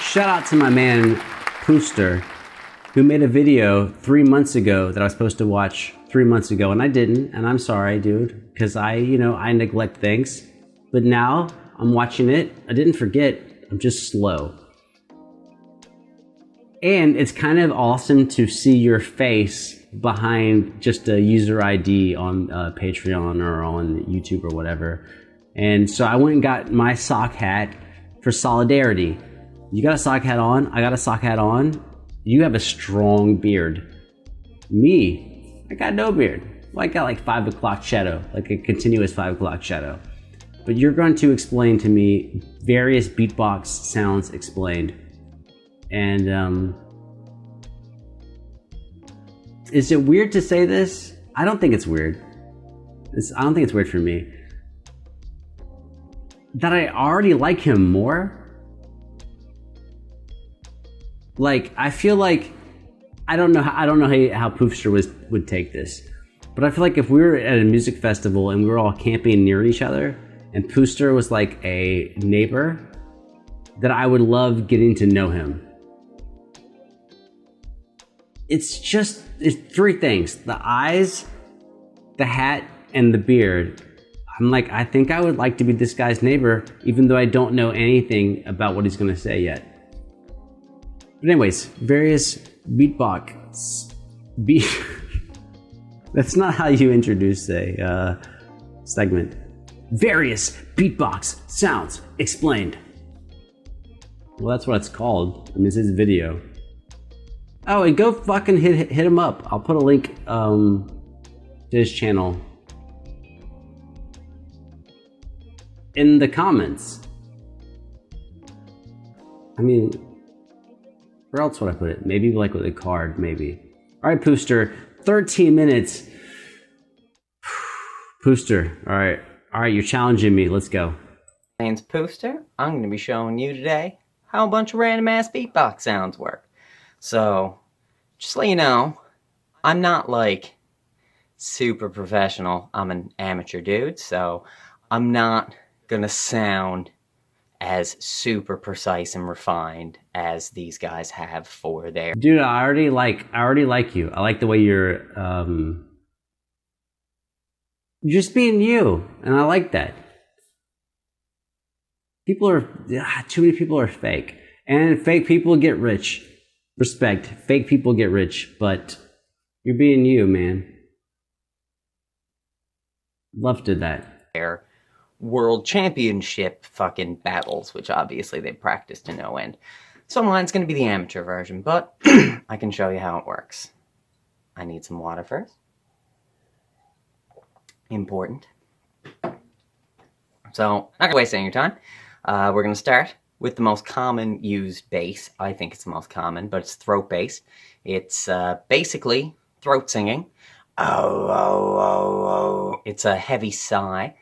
Shout out to my man, Pooster, who made a video 3 months ago that I was supposed to watch 3 months ago, and I didn't, and I'm sorry, dude, because I neglect things. But now I'm watching it. I didn't forget. I'm just slow. And it's kind of awesome to see your face behind just a user ID on Patreon or on YouTube or whatever. And so I went and got my sock hat for solidarity. You got a sock hat on. I got a sock hat on. You have a strong beard. Me, I got no beard. Well, I got like 5 o'clock shadow, like a continuous 5 o'clock shadow. But you're going to explain to me various beatbox sounds explained. And is it weird to say this? I don't think it's weird. I don't think it's weird for me. That I already like him more? Like, I feel like I don't know how Poofster would take this, but I feel like if we were at a music festival and we were all camping near each other, and Pooster was like a neighbor, that I would love getting to know him. It's 3 things: the eyes, the hat, and the beard. I'm like, I think I would like to be this guy's neighbor, even though I don't know anything about what he's gonna say yet. But anyways, various beatbox. That's not how you introduce a segment. Various beatbox sounds explained. Well, that's what it's called. I mean, it's his video. Oh, and go fucking hit him up. I'll put a link to his channel in the comments. I mean, where else would I put it? Maybe like with a card, maybe. All right, Pooster, 13 minutes. Pooster, all right, you're challenging me. Let's go. My name's Pooster. I'm going to be showing you today how a bunch of random ass beatbox sounds work. So, just to let you know, I'm not like super professional. I'm an amateur dude, so I'm not going to sound as super precise and refined as these guys have for their... Dude, I already like you. I like the way you're just being you, and I like that. Too many people are fake, and fake people get rich. Respect, fake people get rich, but you're being you, man. Love to that. Their world championship fucking battles, which obviously they practice to no end. So mine's going to be the amateur version, but I can show you how it works. I need some water first. Important. So, not going to waste any of your time. We're going to start with the most common used bass. I think it's the most common, but it's throat bass. It's basically throat singing. Oh, oh, oh, oh. It's a heavy sigh.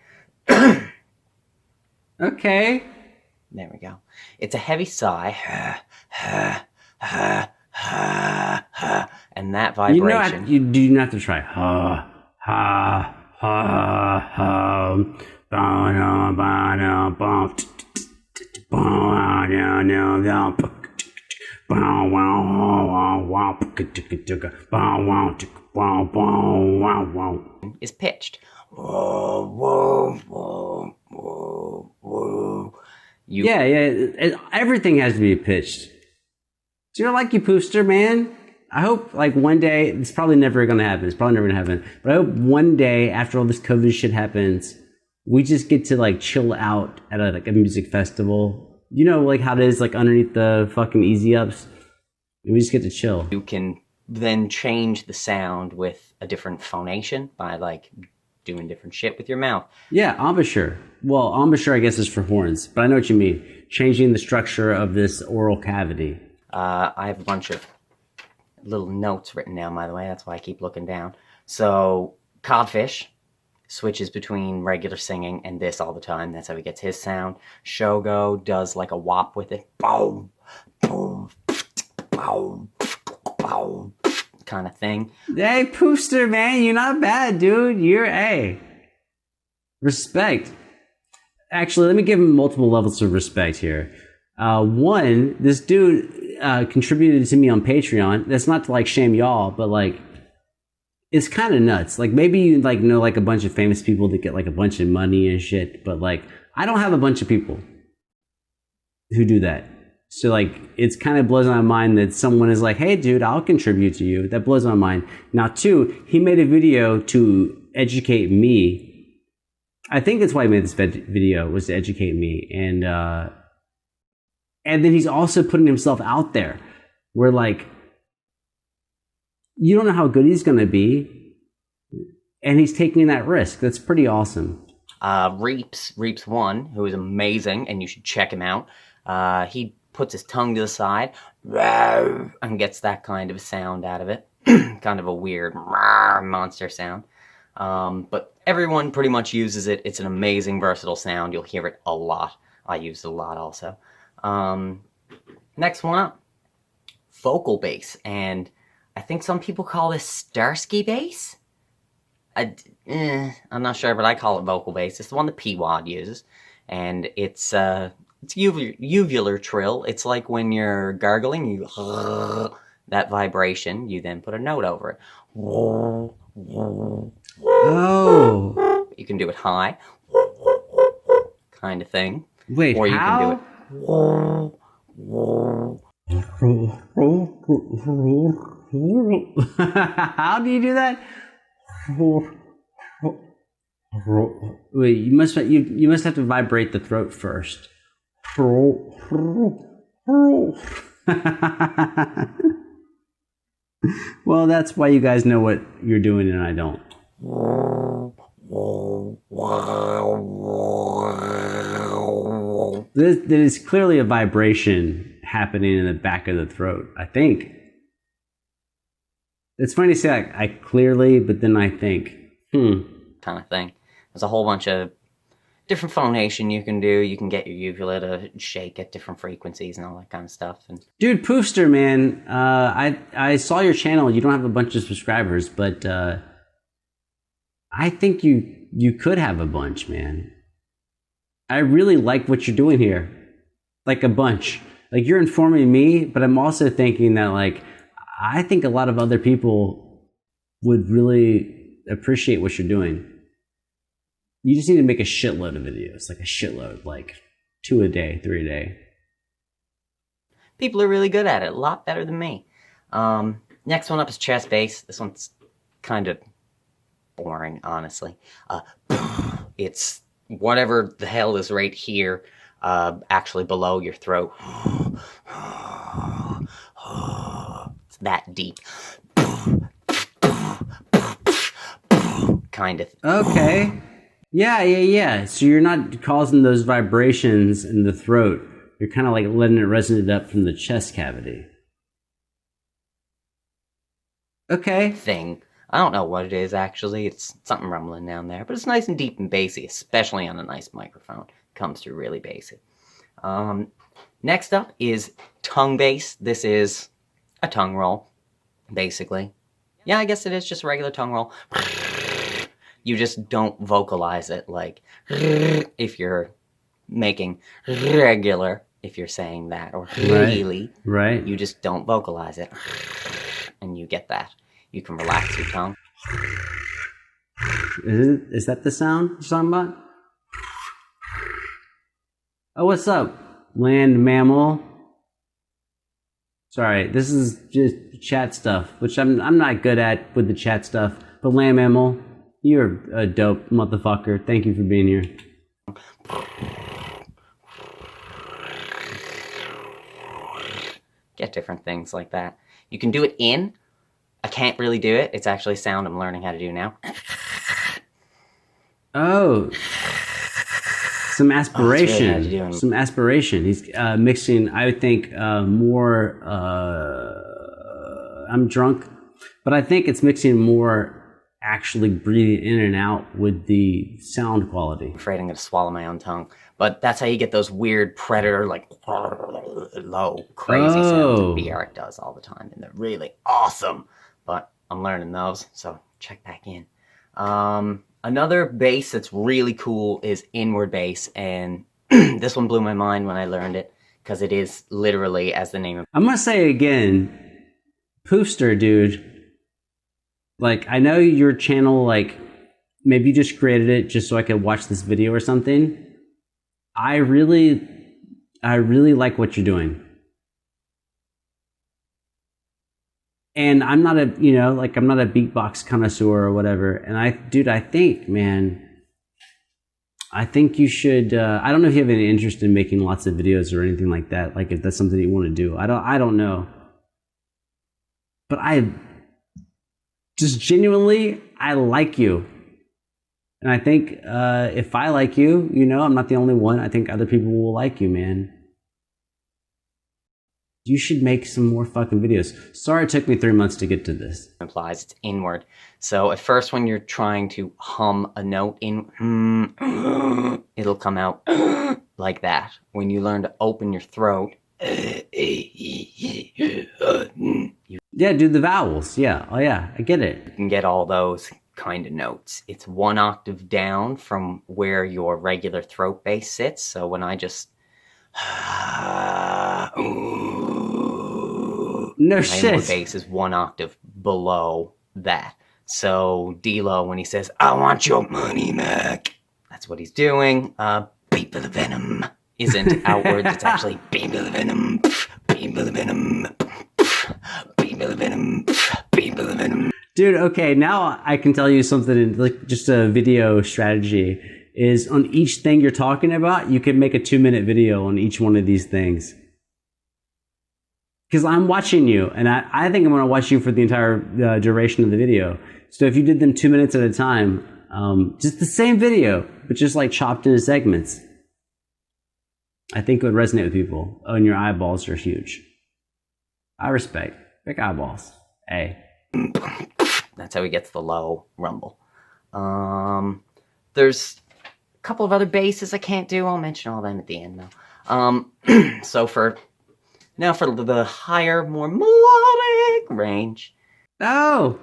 Okay. There we go. It's a heavy sigh. And that vibration. You do not have to try. Ha, ha, ha, ha. Is pitched. Everything has to be pitched. So you're like you, Pooster, man. I hope like one day, it's probably never gonna happen. It's probably never gonna happen. But I hope one day after all this COVID shit happens, we just get to like chill out at a music festival. You know, like how it is like underneath the fucking easy ups. We just get to chill. You can then change the sound with a different phonation by like doing different shit with your mouth. Yeah, embouchure. Well, embouchure I guess is for horns, but I know what you mean. Changing the structure of this oral cavity. I have a bunch of little notes written down, by the way. That's why I keep looking down. So, Codfish switches between regular singing and this all the time. That's how he gets his sound. Shogo does like a wop with it. Boom, boom, boom, boom, kind of thing. Hey, Pooster, man, you're not bad, dude. You're A. Respect. Actually, let me give him multiple levels of respect here. One, this dude contributed to me on Patreon. That's not to like shame y'all, but like it's kind of nuts. Like maybe you like know like a bunch of famous people that get like a bunch of money and shit, but like I don't have a bunch of people who do that. So like it's kind of blows my mind that someone is like, hey dude, I'll contribute to you. That blows my mind. Now two, he made a video to educate me. I think that's why he made this video, was to educate me. And then he's also putting himself out there where like you don't know how good he's going to be, and he's taking that risk. That's pretty awesome. Reeps one, who is amazing, and you should check him out. He puts his tongue to the side and gets that kind of sound out of it. Kind of a weird monster sound. But everyone pretty much uses it. It's an amazing, versatile sound. You'll hear it a lot. I use it a lot also. Next one up, vocal bass. And I think some people call this Starsky bass. I'm not sure, but I call it vocal bass. It's the one that P-Wad uses. And it's uvular trill. It's like when you're gargling, you that vibration, you then put a note over it. Oh. You can do it high, kind of thing. Wait, or you how? can do it. How do you do that? Wait, you must have to vibrate the throat first. Well, that's why you guys know what you're doing and I don't. There is clearly a vibration happening in the back of the throat, I think. It's funny to say I clearly, but then I think, kind of thing. There's a whole bunch of different phonation you can do. You can get your uvula to shake at different frequencies and all that kind of stuff. And dude, Poofster, man, I saw your channel. You don't have a bunch of subscribers, but I think you could have a bunch, man. I really like what you're doing here, like a bunch. Like you're informing me, but I'm also thinking that like I think a lot of other people would really appreciate what you're doing. You just need to make a shitload of videos, like a shitload, like 2 a day, 3 a day. People are really good at it, a lot better than me. Next one up is chest bass. This one's kind of boring, honestly. It's whatever the hell is right here, actually below your throat. It's that deep. Kind of. Okay. Yeah. So you're not causing those vibrations in the throat. You're kind of like letting it resonate up from the chest cavity. Okay. Thing. I don't know what it is, actually. It's something rumbling down there. But it's nice and deep and bassy, especially on a nice microphone. Comes through really bassy. Next up is tongue bass. This is a tongue roll, basically. Yeah, I guess it is just a regular tongue roll. You just don't vocalize it like if you're making regular, if you're saying that, or really. Right. You just don't vocalize it. And you get that. You can relax your tongue. Is that the sound you're talking about? Oh, what's up, land mammal? Sorry, this is just chat stuff, which I'm not good at with the chat stuff. But land mammal, you're a dope motherfucker. Thank you for being here. Get different things like that. You can do it in. I can't really do it. It's actually a sound I'm learning how to do now. Oh. Some aspiration. Really how to do Some aspiration. He's mixing, I would think, more... I'm drunk. But I think it's mixing more actually breathing in and out with the sound quality. I'm afraid I'm going to swallow my own tongue. But that's how you get those weird predator, like, low, crazy sounds that B-Eric does all the time. And they're really awesome. But I'm learning those, so check back in. Another bass that's really cool is inward bass. And this one blew my mind when I learned it. because it is literally, as the name. I'm gonna say again, Poofster, dude. Like, I know your channel, like, maybe you just created it just so I could watch this video or something. I really like what you're doing. And I'm not a, you know, like, I'm not a beatbox connoisseur or whatever. And I think, man, I think you should, I don't know if you have any interest in making lots of videos or anything like that. Like, if that's something you want to do. I don't know. But I just genuinely, I like you. And I think if I like you, you know, I'm not the only one. I think other people will like you, man. You should make some more fucking videos. Sorry it took me 3 months to get to this. Implies it's inward. So at first when you're trying to hum a note in, it'll come out like that. When you learn to open your throat, yeah, do the vowels. Yeah, oh yeah, I get it. You can get all those kind of notes. It's 1 octave down from where your regular throat bass sits. So when I just no my shit. inward bass is 1 octave below that. So D-Lo, when he says, "I want your money, Mac," that's what he's doing. Beat for the venom isn't outwards. It's actually beat for the venom, beat for the venom, beat for the venom, beat for the venom. Dude, okay, now I can tell you something, like just a video strategy, is on each thing you're talking about, you can make a 2-minute video on each one of these things. Because I'm watching you, and I think I'm going to watch you for the entire duration of the video. So if you did them 2 minutes at a time, just the same video, but just like chopped into segments, I think it would resonate with people. Oh, and your eyeballs are huge. I respect. Big eyeballs. Hey. That's how he gets the low rumble. There's a couple of other basses I can't do. I'll mention all them at the end, though. So for the higher, more melodic range. Oh,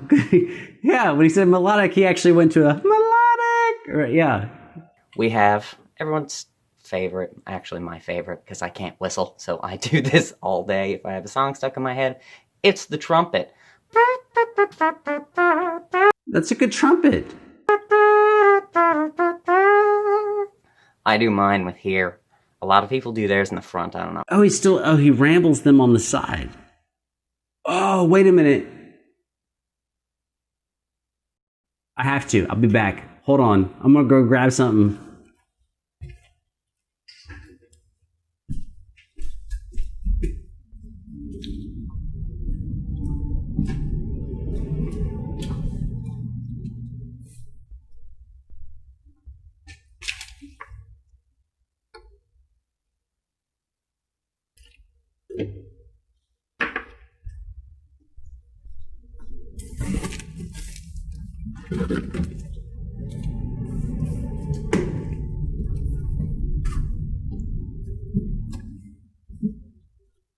yeah. When he said melodic, he actually went to a melodic. Yeah. We have everyone's favorite, actually my favorite, because I can't whistle, so I do this all day if I have a song stuck in my head. It's the trumpet. That's a good trumpet. I do mine with here. A lot of people do theirs in the front, I don't know. Oh, he rambles them on the side. Oh, wait a minute. I have to. I'll be back. Hold on. I'm gonna go grab something.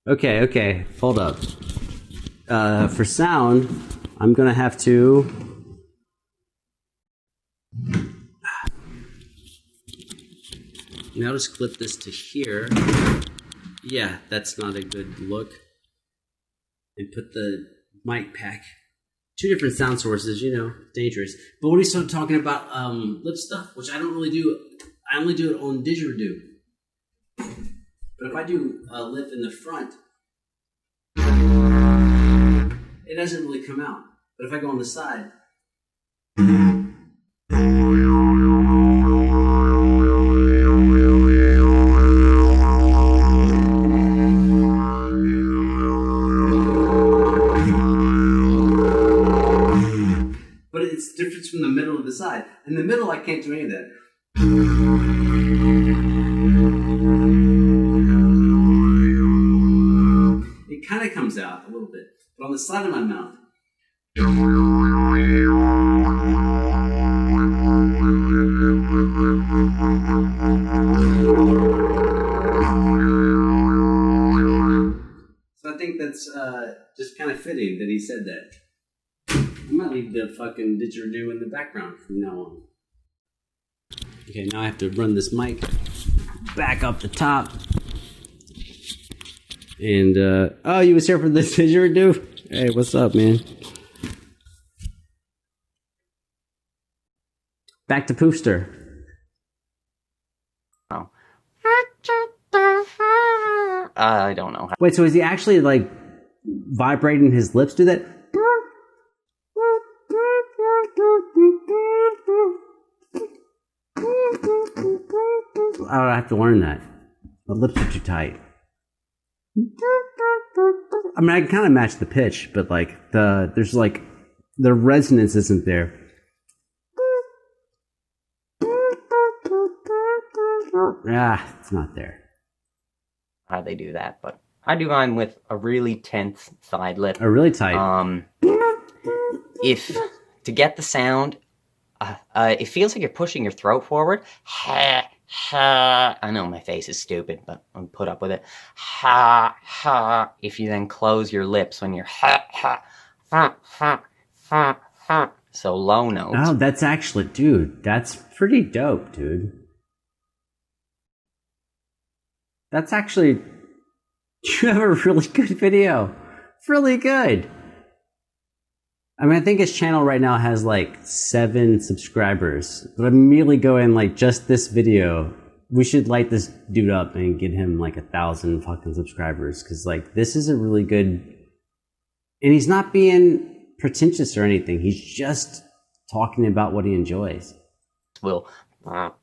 Okay, hold up. For sound, I'm gonna have to... Now just clip this to here. Yeah, that's not a good look. And put the mic pack. 2 different sound sources, you know, dangerous. But when we start talking about lip stuff, which I don't really do, I only do it on DIDGERIDOO. But if I do a lip in the front, it doesn't really come out. But if I go on the side, but it's different from the middle of the side. In the middle, I can't do any of that. It kind of comes out a little bit, but on the side of my mouth. So I think that's just kind of fitting that he said that. I might leave the fucking didgeridoo in the background from now on. Okay, now I have to run this mic back up the top. And, oh, you was here for the didgeridoo? Hey, what's up, man? Back to Poofster. Oh. I don't know. Wait, so is he actually, like, vibrating his lips to that? I have to learn that. The lips are too tight. I mean, I can kind of match the pitch, but like there's like the resonance isn't there. Ah, it's not there. How they do that, but I do mine with a really tense side lip. A really tight. If to get the sound, it feels like you're pushing your throat forward. I know my face is stupid, but I'll put up with it. If you then close your lips when you're so low notes. Oh, that's actually, dude, that's pretty dope, dude. That's actually, you have a really good video. It's really good. I mean, I think his channel right now has like 7 subscribers, but I'm immediately going like, just this video, we should light this dude up and get him like 1,000 fucking subscribers. Cause like, this is a really good, and he's not being pretentious or anything. He's just talking about what he enjoys. Will, and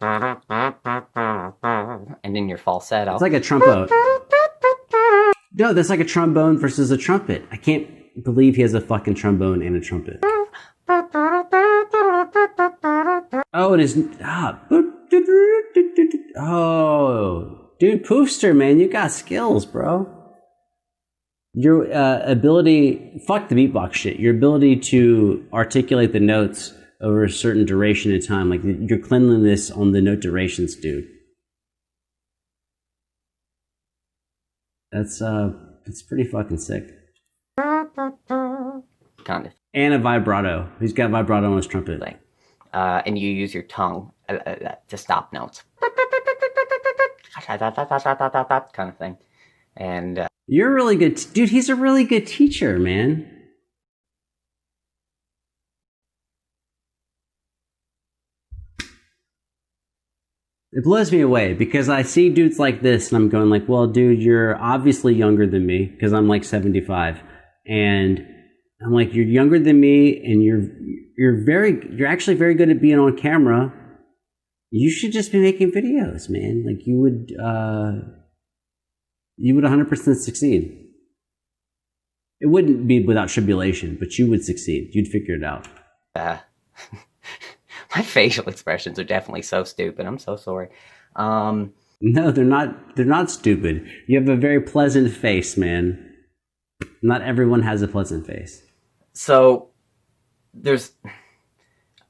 in your falsetto. It's like a trombone. No, that's like a trombone versus a trumpet. I can't believe he has a fucking trombone and a trumpet. Oh, it is. Oh, dude, Poofster, man, you got skills, bro. Your ability, fuck the beatbox shit. Your ability to articulate the notes over a certain duration of time, like your cleanliness on the note durations, dude. That's pretty fucking sick. Kind of. And a vibrato. He's got vibrato on his trumpet. Thing. And you use your tongue to stop notes. Kind of thing. And you're really good. Dude, he's a really good teacher, man. It blows me away because I see dudes like this and I'm going like, well, dude, you're obviously younger than me because I'm like 75. And I'm like, you're younger than me and you're actually very good at being on camera. You should just be making videos, man. Like you would 100% succeed. It wouldn't be without tribulation, but you would succeed. You'd figure it out. My facial expressions are definitely so stupid. I'm so sorry. No, they're not. They're not stupid. You have a very pleasant face, man. Not everyone has a pleasant face. So,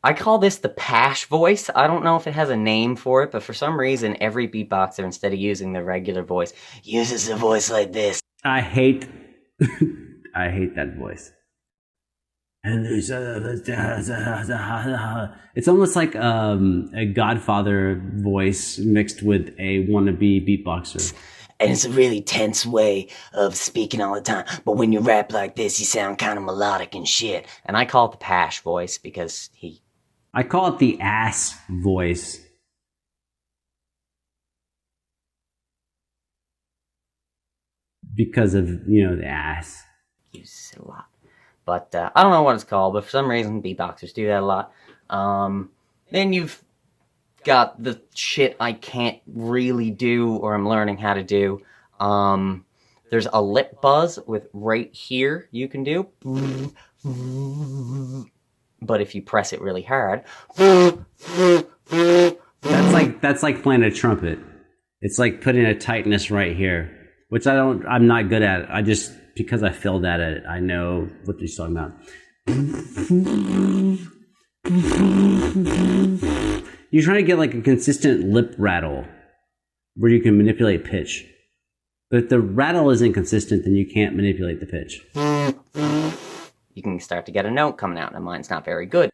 I call this the Pash voice. I don't know if it has a name for it, but for some reason, every beatboxer, instead of using the regular voice, uses a voice like this. I hate that voice. And it's almost like a Godfather voice mixed with a wannabe beatboxer. And it's a really tense way of speaking all the time. But when you rap like this, you sound kind of melodic and shit. And I call it the Pash voice because I call it the ass voice. Because of, the ass. Uses it a lot. But I don't know what it's called, but for some reason, beatboxers do that a lot. Then you've got the shit I can't really do or I'm learning how to do. There's a lip buzz with right here you can do. But if you press it really hard... That's like playing a trumpet. It's like putting a tightness right here, which I'm not good at. I just... because I failed at it, I know what he's talking about. You're trying to get like a consistent lip rattle where you can manipulate pitch. But if the rattle isn't consistent, then you can't manipulate the pitch. You can start to get a note coming out, and mine's not very good.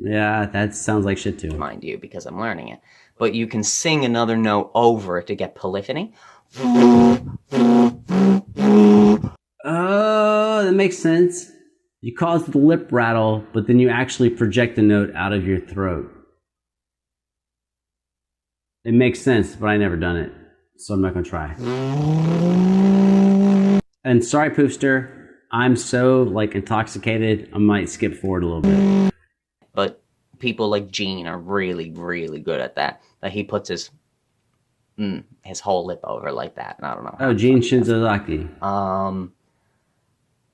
Yeah, that sounds like shit too. Mind you, because I'm learning it. But you can sing another note over it to get polyphony. Oh, that makes sense. You cause the lip rattle, but then you actually project the note out of your throat. It makes sense, but I never done it, so I'm not gonna try. And sorry, Poofster, I'm so like intoxicated, I might skip forward a little bit. But people like Gene are really, really good at that. That he puts his whole lip over like that. And I don't know. Oh, Gene Shinzozaki.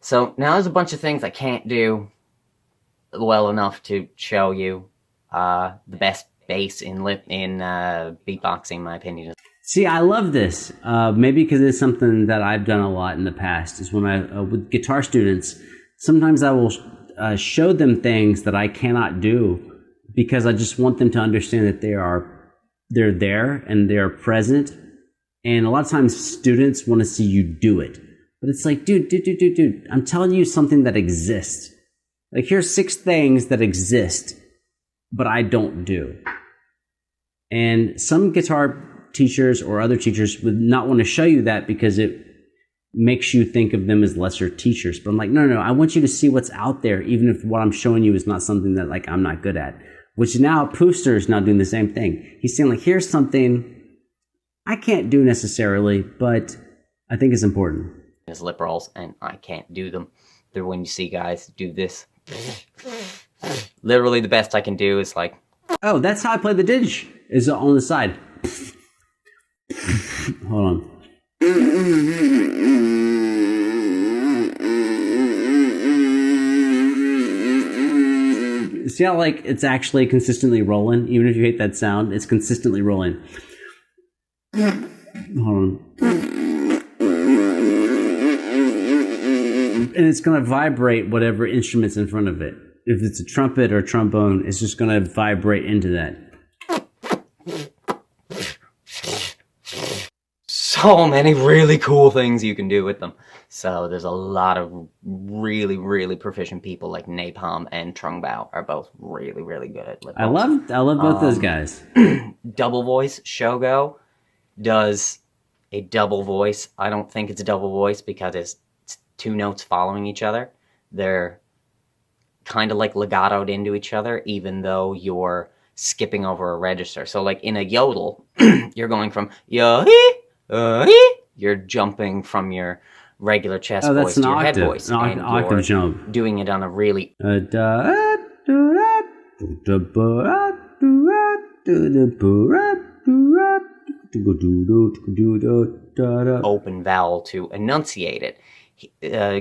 So now there's a bunch of things I can't do well enough to show you. The best bass in beatboxing, in my opinion. See, I love this. Maybe because it's something that I've done a lot in the past. Is when with guitar students, sometimes I will show them things that I cannot do because I just want them to understand that they're there and they're present. And a lot of times students want to see you do it. But it's like, dude, I'm telling you something that exists. Like, here's 6 things that exist, but I don't do. And some guitar teachers or other teachers would not want to show you that because it makes you think of them as lesser teachers. But I'm like, no, I want you to see what's out there, even if what I'm showing you is not something that like I'm not good at. Which now Poofster is now doing the same thing. He's saying like, here's something I can't do necessarily, but I think it's important. His lip rolls, and I can't do them. They're when you see guys do this. Literally the best I can do is like... Oh, that's how I play the didge, is on the side. Hold on. See how like it's actually consistently rolling? Even if you hate that sound, it's consistently rolling. Hold on. And it's going to vibrate whatever instrument's in front of it. If it's a trumpet or trombone, it's just going to vibrate into that. So many really cool things you can do with them. So there's a lot of really, really proficient people like Napalm and Trung Bao are both really, really good at lip rolls. I love both those guys. Double voice, Shogo does a double voice. I don't think it's a double voice because it's 2 notes following each other. They're kind of like legatoed into each other, even though you're skipping over a register. So like in a yodel, you're going from you're jumping from your regular chest voice to your head voice. An octave jump. Doing it on a really open vowel to enunciate it.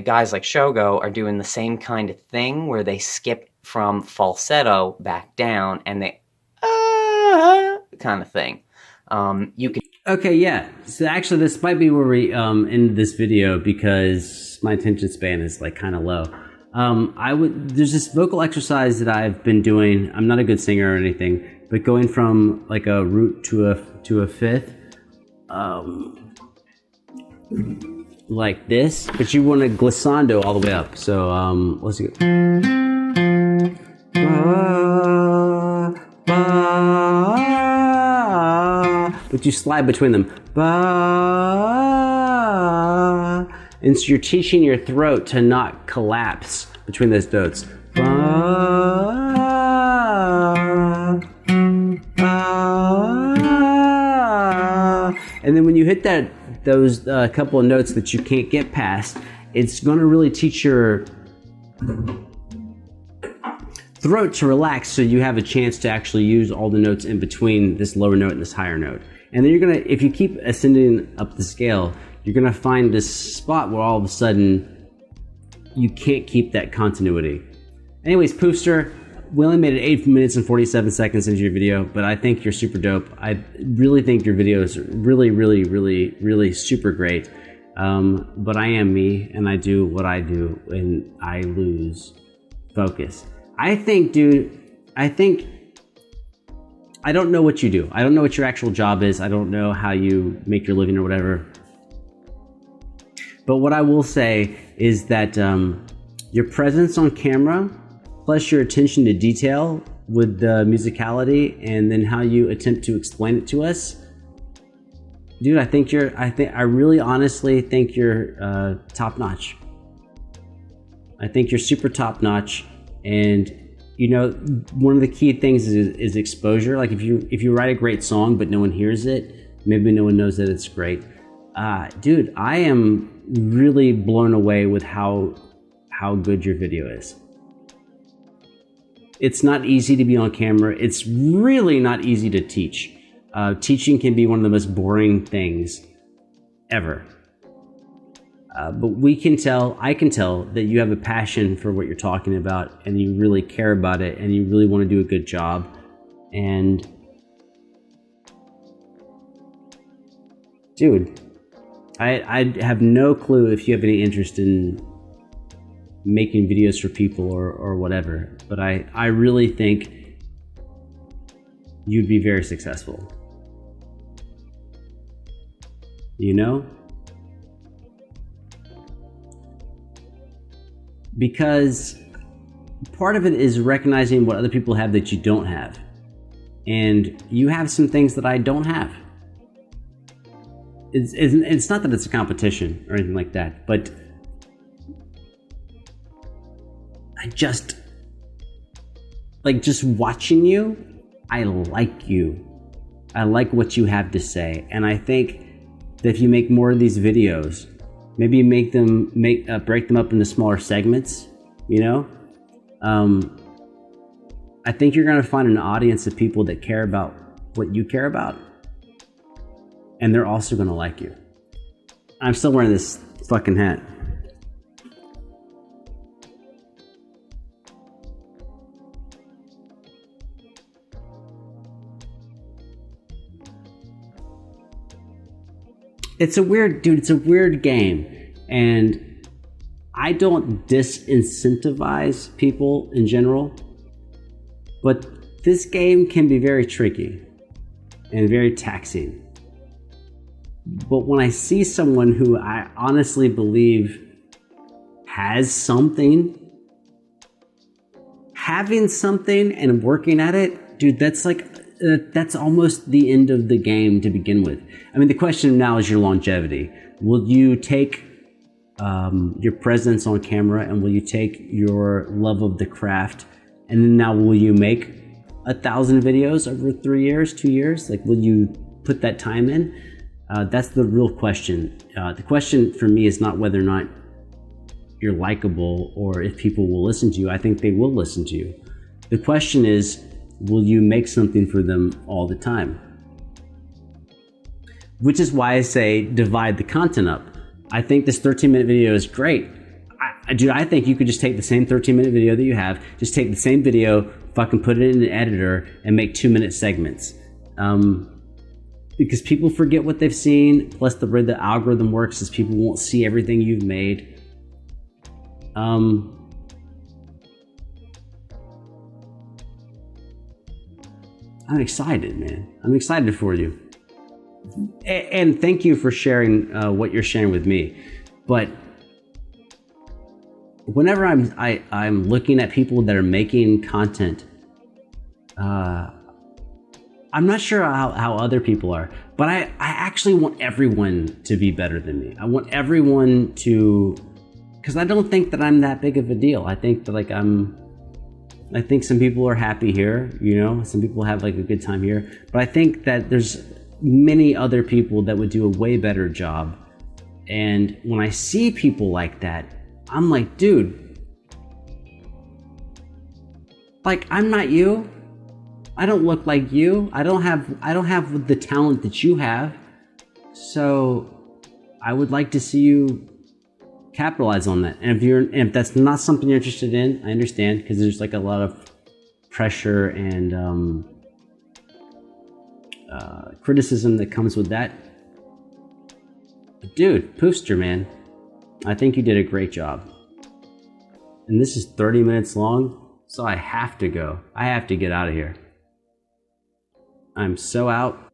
Guys like Shogo are doing the same kind of thing where they skip from falsetto back down and they kind of thing. You can... Okay, yeah. So actually, this might be where we end this video because my attention span is like kind of low. There's this vocal exercise that I've been doing. I'm not a good singer or anything, but going from like a root to a fifth, like this. But you want to glissando all the way up. So let's go. But you slide between them. And so you're teaching your throat to not collapse between those notes. And then when you hit those couple of notes that you can't get past, it's going to really teach your throat to relax so you have a chance to actually use all the notes in between this lower note and this higher note. And then you're going to, if you keep ascending up the scale, you're going to find this spot where all of a sudden you can't keep that continuity. Anyways, Poofster, we only made it 8 minutes and 47 seconds into your video, but I think you're super dope. I really think your videos are really, really, really, really super great. But I am me, and I do what I do, and I lose focus. I think, dude, I don't know what you do. I don't know what your actual job is. I don't know how you make your living or whatever. But what I will say is that your presence on camera, plus your attention to detail, with the musicality and then how you attempt to explain it to us, dude, I really honestly think you're top notch. I think you're super top notch. And you know, one of the key things is exposure. Like if you write a great song but no one hears it, maybe no one knows that it's great. Dude, I am really blown away with how good your video is. It's not easy to be on camera. It's really not easy to teach. Teaching can be one of the most boring things ever. But I can tell that you have a passion for what you're talking about, and you really care about it, and you really want to do a good job. And dude, I have no clue if you have any interest in making videos for people or whatever, but I really think you'd be very successful. You know? Because part of it is recognizing what other people have that you don't have. And you have some things that I don't have. It's not that it's a competition or anything like that, but I just watching you, I like you. I like what you have to say. And I think that if you make more of these videos, maybe you break them up into smaller segments, you know? I think you're gonna find an audience of people that care about what you care about. And they're also gonna like you. I'm still wearing this fucking hat. It's a weird game, and I don't disincentivize people in general, but this game can be very tricky and very taxing. But when I see someone who I honestly believe has something, having something and working at it, dude, that's almost the end of the game to begin with. I mean, the question now is your longevity. Will you take your presence on camera, and will you take your love of the craft, and then now will you make 1,000 videos over 3 years, 2 years? Like, will you put that time in? That's the real question. The question for me is not whether or not you're likable or if people will listen to you. I think they will listen to you. The question is, will you make something for them all the time? Which is why I say divide the content up. I think this 13-minute video is great. Dude, I think you could just take the same 13-minute video that you have, just take the same video, fucking put it in an editor, and make 2-minute segments. Because people forget what they've seen, plus the way the algorithm works is people won't see everything you've made. I'm excited, man. I'm excited for you. And thank you for sharing what you're sharing with me. But whenever I'm looking at people that are making content, I'm not sure how other people are, but I actually want everyone to be better than me. I want everyone to, because I don't think that I'm that big of a deal. I think that I think some people are happy here, you know, some people have like a good time here, but I think that there's many other people that would do a way better job. And when I see people like that, I'm like, dude, like, I'm not you. I don't look like you. I don't have the talent that you have. So I would like to see you capitalize on that. And if that's not something you're interested in, I understand, because there's like a lot of pressure and criticism that comes with that. But dude, Poofster, man, I think you did a great job. And this is 30 minutes long, so I have to go. I have to get out of here. I'm so out.